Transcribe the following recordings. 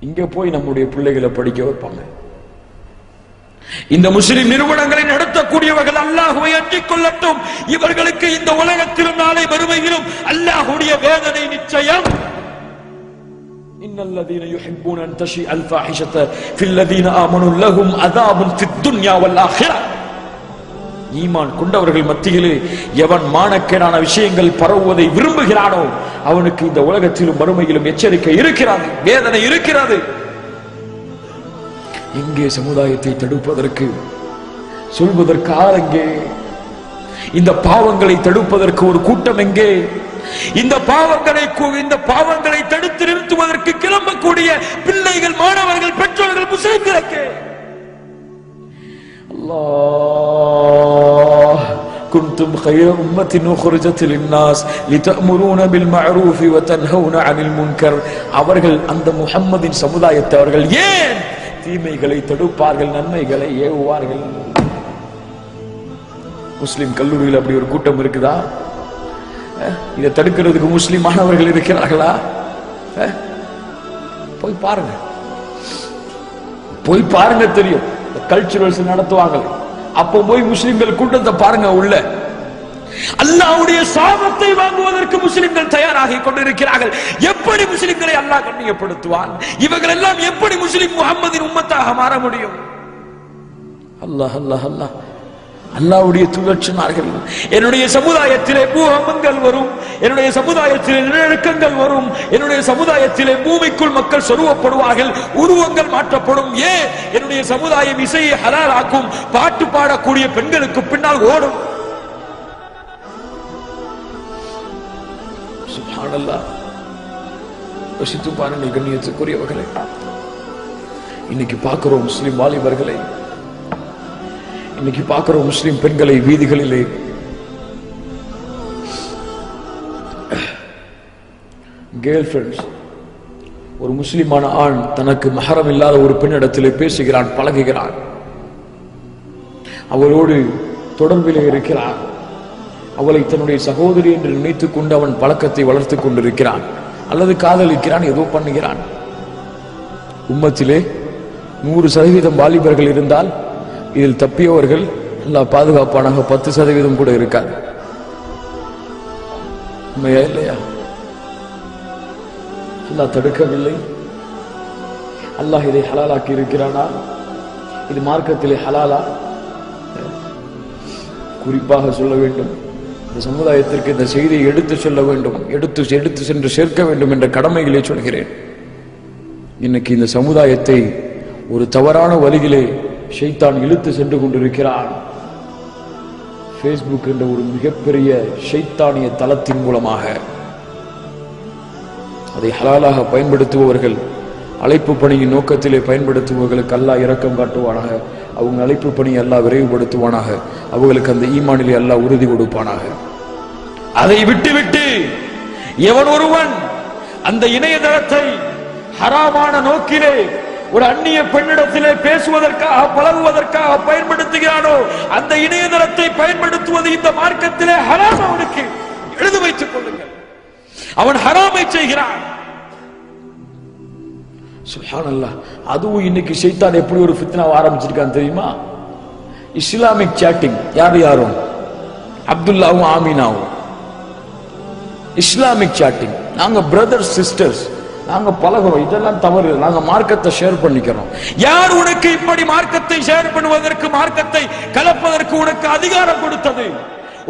இங்க போய் நம்முடைய பிள்ளைகளை படிக்க வைப்பாங்க. இந்த முஸ்லிம் நிறுவனங்களை நடத்தக்கூடியவர்கள் அல்லாஹ்வை அஞ்சிக் கொள்ளட்டும். இவர்களுக்கு இந்த உலகத்திலும் நாளை மறுமையிலும் அல்லாஹ்வுடைய வேதனை நிச்சயம். இன்னல்லதீன யுஹிப்பூன அன் தஷிஅல் ஃபாஹிஷத ஃபில்லதீன ஆமனூ லஹும் அஸாபுன் ஃபித் துன்யா வல் ஆখিরাহ. ஈமான் கொண்டவர்கள் மத்தியிலே எவன் மானக்கேடான விஷயங்கள் பரவுவதை விரும்புகிறானோ அவனுக்கு இந்த உலகத்திலும் மறுமையிலும் எச்சரிக்கை இருக்கிறது, வேதனை இருக்கிறது. எங்கே சமுதாயத்தை தடுப்பதற்கு சொல்வதற்கு ஆள் எங்கே? இந்த பாவங்களை தடுப்பதற்கு ஒரு கூட்டம் எங்கே? இந்த பாவங்களை தடுத்து நிறுத்துவதற்கு கிளம்பக்கூடிய பிள்ளைகள், மாணவர்கள், பெற்றோர்கள், முஸ்லிம்களுக்கு அல்லாஹ் குன்தும் خير أمة أخرجت للناس لتأمرون بالمعروف وتنهون عن المنكر. அவர்கள் அந்த முஹம்மதின் சமுதாயத்தை அவர்கள் ஏன் தீமைகளை தடுப்பார்கள், நன்மைகளை ஏவுவார்கள்? முஸ்லிம் கல்லூரியில் அப்படி ஒரு கூட்டம் இருக்குதா? இதை தடுக்கிறதுக்கு முஸ்லிம் மாணவர்கள் இருக்கிறார்களா? போய் பாருங்க, போய் பாருங்க, தெரியும். கல்ச்சுரல்ஸ் நடத்துவாங்க, அப்போ போய் முஸ்லிம்கள் கூட்டத்தை பாருங்க. உள்ள அல்லாஹ்வுடைய சாபத்தை வாங்குவதற்கு முஸ்லிம்கள் தயாராகி கொண்டிருக்கிறார்கள். எப்படி முஸ்லிம்களை அல்லாஹ் கண்ணியப்படுத்துவான்? இவர்கள் எல்லாம் எப்படி முஸ்லிம் முஹம்மதின் உம்மத்தாக மாற முடியும்? அல்லாஹ் அல்லாஹ் அல்லாஹ் அல்லாஹ்வுடைய தூதர் சொன்னார்கள், என்னுடைய சமுதாயத்திலே பூகம்பங்கள் வரும், என்னுடைய சமுதாயத்திலே நிலநடுக்கங்கள் வரும், என்னுடைய சமுதாயத்திலே பூமிக்குள் மக்கள் சொருவப்படுவார்கள், உருவங்கள் மாற்றப்படும். ஏன்? என்னுடைய சமுதாயம் இசையை ஹலால் ஆக்கும், பாட்டு பாடக்கூடிய பெண்களுக்கு பின்னால் ஓடும். சுப்ஹானல்லாஹ். யோசித்து பாருங்கள் கண்ணியத்துக்குரியவர்களே, இன்னைக்கு பார்க்கிறோம் முஸ்லிம் வாலிபர்களை, இன்னைக்கு பார்க்கிறோம் முஸ்லிம் பெண்களை வீதிகளிலே கேர்ள் ஃப்ரெண்ட்ஸ். ஒரு முஸ்லிமான ஆண் தனக்கு மஹரம் இல்லாத ஒரு பெண்ணிடத்திலே பேசுகிறான், பழகுகிறான், அவளோடு தொடர்பிலே இருக்கிறான், அவளை தன்னுடைய சகோதரி என்று நினைத்துக் கொண்டு அவன் பழக்கத்தை வளர்த்துக் கொண்டிருக்கிறான், அல்லது காதலிக்கிறான், ஏதோ பண்ணுகிறான். உம்மத்திலே 100% வாலிபர்கள் இருந்தால் இதில் தப்பியவர்கள் எல்லாம் பாதுகாப்பானாக 10% கூட இருக்காது. உண்மையா இல்லையா? அல்லாஹ் தடுக்கவில்லை. அல்லாஹ் இதை ஹலாலாக்கி இருக்கிறானா? இது மார்க்கத்திலே ஹலாலா? குறிப்பாக சொல்ல வேண்டும், இந்த சமுதாயத்திற்கு இந்த செய்தியை எடுத்து சொல்ல வேண்டும், எடுத்து சென்று சேர்க்க வேண்டும் என்ற கடமைகளை சொல்கிறேன். இன்னைக்கு இந்த சமுதாயத்தை ஒரு தவறான வழியிலே ஷைத்தான் இழுத்து சென்று கொண்டிருக்கிறான். ஃபேஸ்புக் என்ற ஒரு மிகப்பெரிய ஷைத்தானிய தளத்தின் மூலமாக அதை ஹலாலாக பயன்படுத்துபவர்கள், அழைப்பு பணியின் நோக்கத்திலே பயன்படுத்துபவர்களுக்கு அல்லாஹ் இரக்கம் காட்டுவானாக, அவங்க அழைப்பு பணியை அல்லாஹ் விரைவுபடுத்துவானாக, அவர்களுக்கு அந்த ஈமானிலே அல்லாஹ் உறுதி கொடுப்பானாக. அதை விட்டுவிட்டு எவன் ஒருவன் அந்த இணையதளத்தை ஹராமான நோக்கிலே ஒரு அந்நிய பெண்ணிடத்திலே பேசுவதற்காக, பழகுவதற்காக பயன்படுத்துகிறானோ, அந்த இணையதளத்தை பயன்படுத்துவது இந்த மார்க்கத்திலே ஹராம். அவனுக்கு எழுதி வைத்துக் கொள்ளுங்கள், அவன் ஹராமை செய்கிறான். சுப்ஹானல்லாஹ். அதுவும் இன்னைக்கு ஷைத்தான் எப்படி ஒரு ஃபித்னாவை ஆரம்பிச்சிருக்கான் தெரியுமா? Islamic chatting. யாரும் அப்துல்லாவும் ஆமீனாவும் இஸ்லாமிக் சாட்டிங். நாங்க பிரதர்ஸ் சிஸ்டர்ஸ், நாங்க பழகுறோம், இதெல்லாம் தவறு, நாங்க மார்க்கத்தை ஷேர் பண்ணிக்கிறோம். யார் உனக்கு இப்படி மார்க்கத்தை ஷேர் பண்ணுவதற்கு, மார்க்கத்தை கலப்பதற்கு உனக்கு அதிகாரம் கொடுத்தது?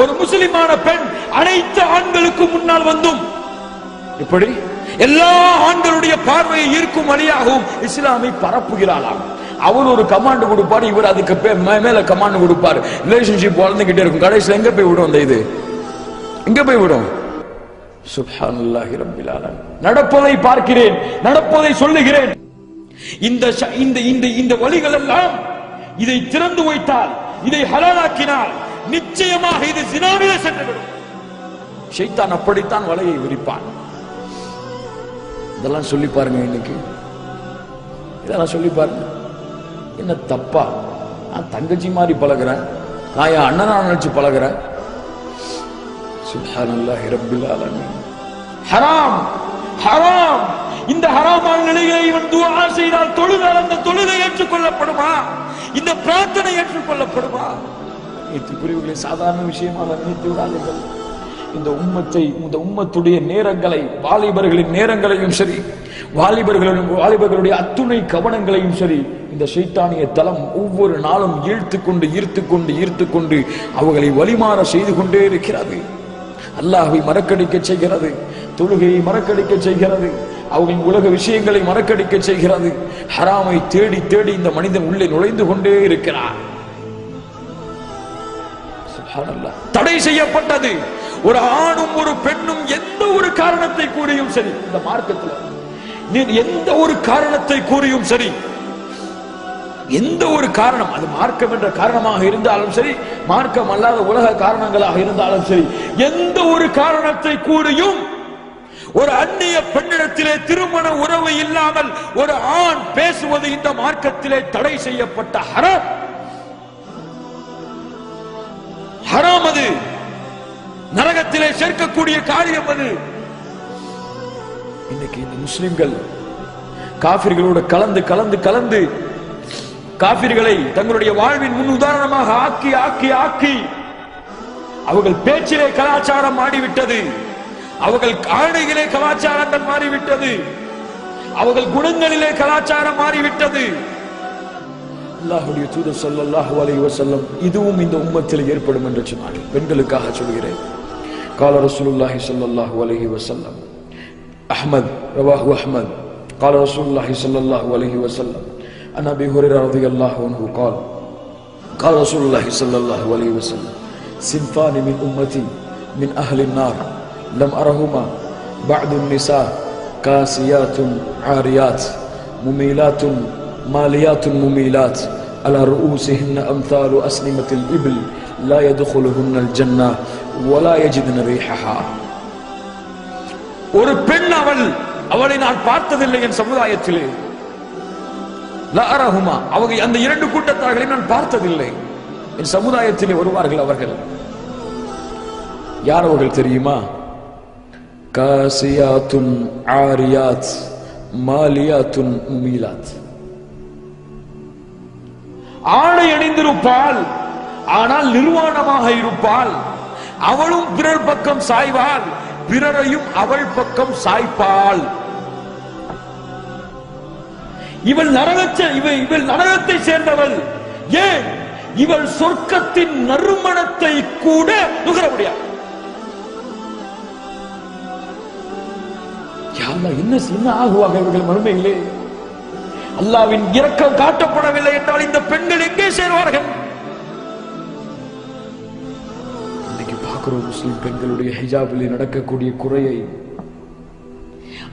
ஒரு முஸ்லிமான பெண் அனைத்து ஆண்களுக்கு முன்னால் வந்தும் இப்படி எல்லா ஆண்களுடைய பார்வையை ஈர்க்கும் வழியாகவும் இஸ்லாமை பரப்புகிறாளாம். அவர் ஒரு கமாண்ட் கொடுப்பாரு, இவர் அதுக்கு மேல கமாண்ட் கொடுப்பாரு. ரிலேஷன்ஷிப் வளர்ந்துகிட்டே இருக்கும். கடைசியில் எங்க போய் விடும்? அந்த இது எங்க போய் விடும்? சுப்ஹானல்லாஹி ரப்பில் ஆலமீன். நடப்பதை பார்க்கிறேன், நடப்பதை சொல்லுகிறேன். இந்த வழிகள் எல்லாம் இதை திறந்து வைத்தால், இதை ஹலாலாக்கினால் நிச்சயமாக இது ஜினாவிலே சென்றுவிடும். ஷைத்தான் அப்படித்தான் வலையை விரிப்பான். இதெல்லாம் சொல்லி பாருங்க. இன்னைக்கு இதெல்லாம் சொல்லி பாருங்க. என்ன தப்பா? நான் தங்கச்சி மாதிரி பழகிறேன், நான் என் அண்ணனா நினைச்சு பழகிறேன். சுப்ஹானல்லாஹி ரப்பில் ஆலமீன். ஹராம், ஹராம். இந்த ஹராமான நிலையை இவன் துஆ செய்தால் தொழுதால் அந்த தொழுகை ஏற்றுக்கொள்ளப்படுமா? இந்த பிரார்த்தனை ஏற்றுக்கொள்ளப்படுமா? புரிவுகளை சாதாரண விஷயமாக நினைத்து விடாதீர்கள். இந்த உம்மத்துடைய நேரங்களை, வாலிபர்களின் நேரங்களையும் சரி, வாலிபர்களுடைய அத்துணை கவனங்களையும் சரி, இந்த ஷைத்தானிய தலம் ஒவ்வொரு நாளும் ஈர்த்து கொண்டு அவர்களை வழிமாற செய்து கொண்டே இருக்கிறது. அல்லாஹ்வை மறக்கடிக்க செய்கிறது, தொழுகையை மறக்கடிக்க செய்கிறது, அவர்களின் உலக விஷயங்களை மறக்கடிக்க செய்கிறது. ஹராமை தேடி தேடி இந்த மனிதன் உள்ளே நுழைந்து கொண்டே இருக்கிறார். தடை செய்யப்பட்டது. ஒரு ஆணும் ஒரு பெண்ணும் எந்த ஒரு காரணத்தை கூறியும் சரி, இந்த மார்க்கத்தில் எந்த ஒரு காரணத்தை கூறியும் சரி, எந்த ஒரு காரணம், அது மார்க்கம் என்ற காரணமாக இருந்தாலும் சரி, மார்க்கம் அல்லாத உலக காரணங்களாக இருந்தாலும் சரி, எந்த ஒரு காரணத்தை கூறியும் ஒரு அந்நிய பெண்ணிடத்திலே திருமண உறவு இல்லாமல் ஒரு ஆண் பேசுவது இந்த மார்க்கத்திலே தடை செய்யப்பட்ட ஹராம். ஹராம், அது நரகத்திலே சேர்க்கக்கூடிய காரியம். அது இன்னைக்கு இந்த முஸ்லிம்கள் காபிர்களோடு கலந்து கலந்து கலந்து காபிர்களை தங்களுடைய வாழ்வின் முன் உதாரணமாக ஆக்கி ஆக்கி ஆக்கி அவர்கள் பேச்சிலே கலாச்சாரம் மாறிவிட்டது, அவர்கள் ஆடைகளே கலாச்சாரங்கள் மாறிவிட்டது, அவர்கள் குணங்களிலே கலாச்சாரம் மாறிவிட்டது. அல்லாஹ்வுடைய தூதர் ஸல்லல்லாஹு அலைஹி வஸல்லம் இதுவும் இந்த உம்மத்தில் ஏற்படும் என்று சொன்னார்கள். பெண்களுக்காக சொல்கிறேன். قال رسول الله صلى الله عليه وسلم احمد رواه احمد قال رسول الله صلى الله عليه وسلم عن ابي هريره رضي الله عنه قال قال رسول الله صلى الله عليه وسلم صنفان من امتي من اهل النار لم ارهما بعد النساء كاسيات عاريات مميلات ماليات مميلات على رؤوسهن امثال اسنمه الابل لا يدخلهن الجنه ولا يجدن ريحها. ஒரு பெண், அவளை நான் பார்த்ததில்லை என் சமுதாயத்திலே. லா அரஹுமா, அவங்க அந்த இரண்டு கூட்டத்தார்களை நான் பார்த்ததில்லை என் சமுதாயத்திலே வருவார்கள். அவர்கள் யார் அவர்கள் தெரியுமா? காசியாத்துன் ஆரியாத் மாலியாத்துன் முமீலாத். ஆடை அணிந்திருப்பாள், ஆனால் நிர்வாணமாக இருப்பாள். அவளும் பிறர் பக்கம் சாய்வாள், பிறரையும் அவள் பக்கம் சாய்ப்பாள். இவள் நரகத்தை சேர்ந்தவள். ஏன்? இவள் சொர்க்கத்தின் நறுமணத்தை கூட நுகர முடியாது. என்ன ஆகுவாங்க இவர்கள் மறுமையிலே? அல்லாஹ்வின் இரக்கம் காட்டப்படவில்லை என்றால் இந்த பெண்கள் எங்கே சேர்வார்கள்? முஸ்லிம் பெண்களுடைய ஹிஜாபிலே நடக்கக்கூடிய குறையை,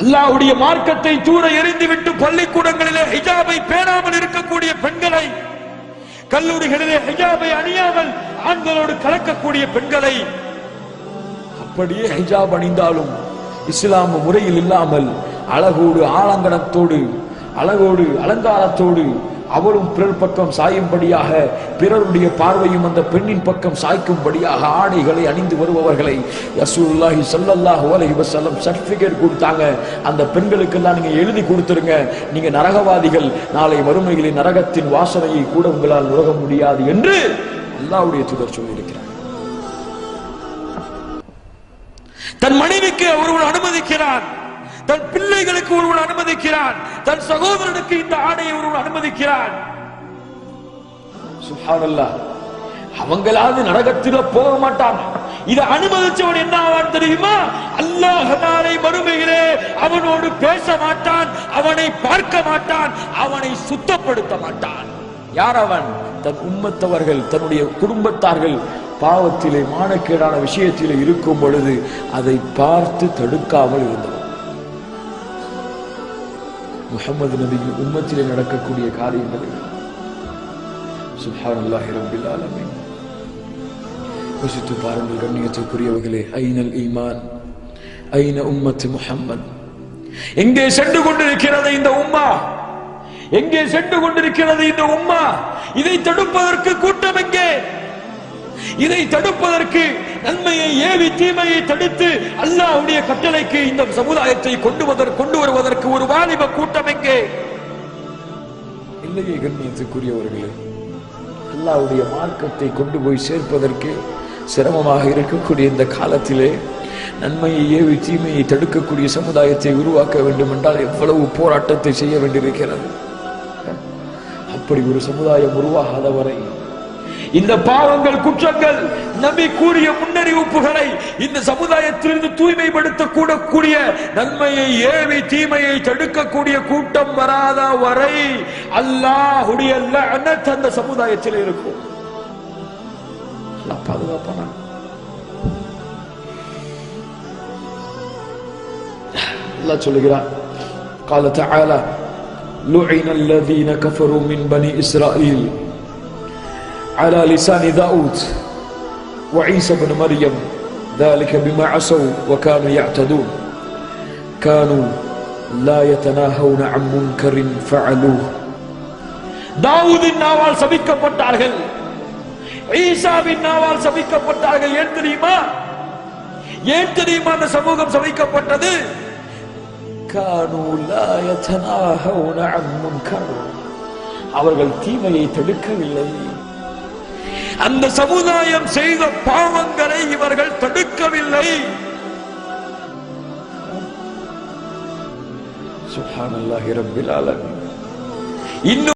அல்லாஹ்வுடைய மார்க்கத்தை தூர எறிந்துவிட்டு பள்ளிக்கூடங்களிலே ஹிஜாபை பேணாமல் இருக்கக்கூடிய பெண்களை, கல்லூரிகளிலே ஹிஜாபை அணியாமல் ஆண்களோடு கலக்கக்கூடிய பெண்களை, அப்படியே ஹிஜாப் அணிந்தாலும் இஸ்லாம் முறையில் இல்லாமல் அழகோடு ஆலங்கனத்தோடு அழகோடு அலங்காரத்தோடு அவளும் பிறர் பக்கம் சாயும்படியாக, பிறருடைய பார்வையும் அந்த பெண்ணின் பக்கம் சாய்க்கும்படியாக ஆடைகளை அணிந்து வருபவர்களை ரசூலுல்லாஹி ஸல்லல்லாஹு அலைஹி வஸல்லம் சர்டிபிகேட் கொடுத்தாங்க. அந்த பெண்களுக்கெல்லாம் நீங்க எழுதி கொடுத்துருங்க, நீங்க நரகவாதிகள், நாளை மறுமையிலே நரகத்தின் வாசனையை கூட உங்களால் நுகர முடியாது என்று அல்லாஹ்வுடைய தூதர் சொல்லியிருக்கிறார். தன் மனைவிக்கு ஒருவன் அனுமதிக்கிறான், தன் பிள்ளைகளுக்கு ஒருவன் அனுமதிக்கிறான், தன் சகோதரனுக்கு இந்த ஆடையை ஒருவன் அனுமதிக்கிறான். சுப்ஹானல்லாஹ். அவங்களாவது நரகத்தில போக மாட்டான். இதை அனுமதிச்சவன் என்ன ஆவான் தெரியுமா? அல்லாஹ் நாளை மறுமையிலே அவனோடு பேச மாட்டான், அவனை பார்க்க மாட்டான், அவனை சுத்தப்படுத்த மாட்டான். யார் அவன்? தன் உம்மத்தவர்கள், தன்னுடைய குடும்பத்தார்கள் பாவத்திலே மானக்கேடான விஷயத்திலே இருக்கும் பொழுது அதை பார்த்து தடுக்காமல் இருந்தவர். முஹம்மது நபியின் உம்மத்திலே நடக்கக்கூடிய காரியங்கள் சுப்ஹானல்லாஹி ரப்பில் ஆலமீன். யோசித்து பாருங்கள் கண்ணியத்துக்குரியவர்களே, ஐனல் ஈமான், ஐன உம்மத்து முஹம்மத். எங்கே சென்று கொண்டிருக்கிறது இந்த உம்மா? எங்கே சென்று கொண்டிருக்கிறது இந்த உம்மா? இதை தடுப்பதற்கு கூட்டம் எங்கே? இதை தடுப்பதற்கு, நன்மையை ஏவி தீமையை தடுத்து அல்லாஹ்வுடைய கட்டளைக்கு இந்த சமுதாயத்தை கொண்டு வருவதற்கு ஒரு வாலிப கூட்டம் எங்கே? இல்லையே கண்ணியத்துக்குரியவர்களே. அல்லாஹ்வுடைய மார்க்கத்தை கொண்டு போய் சேர்ப்பதற்கு சிரமமாக இருக்கக்கூடிய இந்த காலத்திலே நன்மையை ஏவி தீமையை தடுக்கக்கூடிய சமுதாயத்தை உருவாக்க வேண்டும் என்றால் எவ்வளவு போராட்டத்தை செய்ய வேண்டியிருக்கிறது. அப்படி ஒரு சமுதாயம் உருவாகாத வரை இந்த பாவங்கள் குற்றங்கள் நபி கூறிய முன்னறிவிப்புகளை இந்த சமுதாயத்திலிருந்து தூய்மைப்படுத்த கூடக்கூடிய நன்மையை ஏவி தீமையை தடுக்கக்கூடிய கூட்டம் வராத வரை அல்லாஹ்வுடைய லஅனத் அந்த சமுதாயத்தில் இருக்கும். அல்லாஹ் பாதுகாப்பானா. அல்லாஹ் சொல்லுகிறான், قال تعالى لعن الذين كفروا من بني إسرائيل على لسان داود وعيسى بن مريم ذلك بما عصوا وكانوا يعتدون كانوا لا يتناهون عن منكر فعلوه. தாவூதின் நாவால் சபிக்கப்பட்டார்கள், ஈசாவின் நாவால் சபிக்கப்பட்டார்கள். ஏன் தெரியுமா? ஏன் தெரியுமா அந்த சமூகம் சபிக்கப்பட்டது? كانوا لا يتناهون عن منكر, அவர்கள் தீமையை தடுக்கவில்லை. அந்த சமுதாயம் செய்த பாவங்களை இவர்கள் தடுக்கவில்லை. சுப்ஹானல்லாஹி ரப்பில் ஆலமீன். இன்னும்